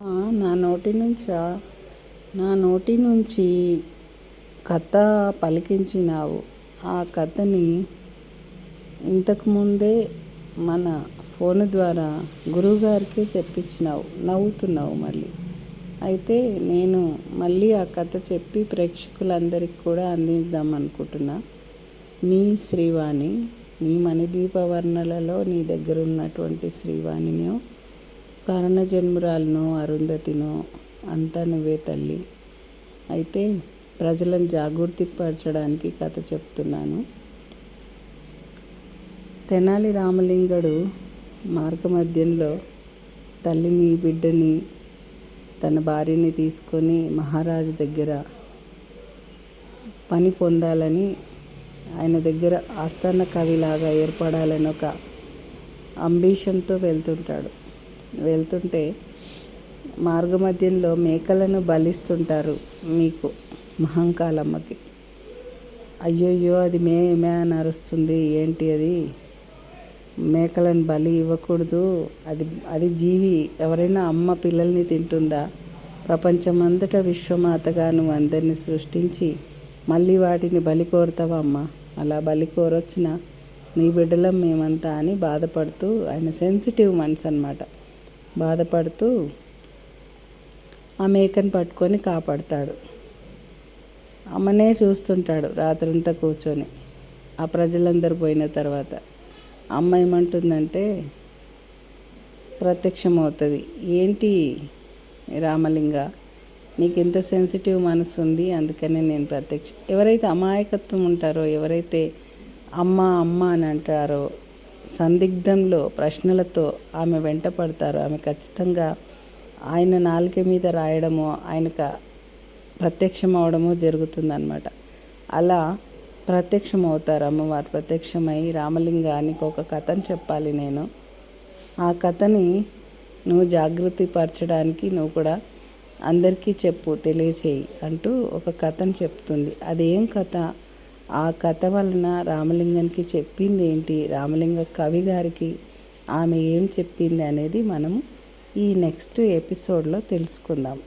నా నోటి నుంచి కథ పలికించినావు. ఆ కథని ఇంతకుముందే మన ఫోన్ ద్వారా గురువుగారికే చెప్పించినావు. నవ్వుతున్నావు మళ్ళీ. అయితే నేను మళ్ళీ ఆ కథ చెప్పి ప్రేక్షకులందరికీ కూడా అందిద్దాం అనుకుంటున్నా. మీ శ్రీవాణి, మీ మణిద్వీప వర్ణలలో నీ దగ్గర ఉన్నటువంటి శ్రీవాణినో, కారణజన్మురాలనో, అరుంధతినో అంతా నువ్వే తల్లి. అయితే ప్రజలను జాగృతిపరచడానికి కథ చెప్తున్నాను. తెనాలి రామలింగడు మార్గమధ్యంలో తల్లిని, బిడ్డని, తన భార్యని తీసుకొని మహారాజు దగ్గర పని పొందాలని, ఆయన దగ్గర ఆస్థాన కవిలాగా ఏర్పడాలని ఒక అంబిషన్తో వెళ్తుంటే మార్గమధ్యంలో మేకలను బలిస్తుంటారు మీకు, మహంకాళమ్మకి. అయ్యయ్యో, అది మే అని అరుస్తుంది. ఏంటి అది? మేకలను బలి ఇవ్వకూడదు, అది జీవి. ఎవరైనా అమ్మ పిల్లల్ని తింటుందా? ప్రపంచమంతటా విశ్వమాతగా నువ్వు అందరినీ సృష్టించి మళ్ళీ వాటిని బలి కోరుతావా అమ్మ? అలా బలి కోరొచ్చిన నీ బిడ్డలం మేమంతా అని బాధపడుతూ, ఆయన సెన్సిటివ్ మనసు అన్నమాట, బాధపడుతూ ఆ మేకను పట్టుకొని కాపాడుతాడు. అమ్మనే చూస్తుంటాడు రాత్రంతా కూర్చొని. ఆ ప్రజలందరూ పోయిన తర్వాత అమ్మ ఏమంటుందంటే, ప్రత్యక్షమవుతుంది. ఏంటి రామలింగ, నీకు ఎంత సెన్సిటివ్ మనసు ఉంది, అందుకనే నేను ఎవరైతే అమాయకత్వం ఉంటారో, ఎవరైతే అమ్మ అమ్మ అని అంటారో, సందిగ్ధంలో ప్రశ్నలతో ఆమె వెంట పడతారో, ఆమె ఖచ్చితంగా ఆయన నాలుక మీద రాయడమో, ఆయనకు ప్రత్యక్షం అవడమో జరుగుతుందన్నమాట. అలా ప్రత్యక్షమవుతారు అమ్మవారు. ప్రత్యక్షమై రామలింగానికి ఒక కథను చెప్పాలి నేను. ఆ కథని నువ్వు జాగృతి పరచడానికి నువ్వు కూడా అందరికీ చెప్పు, తెలియచేయి అంటూ ఒక కథను చెప్తుంది. అదేం కథ? ఆ కథ వలన రామలింగానికి చెప్పింది ఏంటి, రామలింగ కవి గారికి ఆమె ఏం చెప్పింది అనేది మనము ఈ నెక్స్ట్ ఎపిసోడ్లో తెలుసుకుందాం.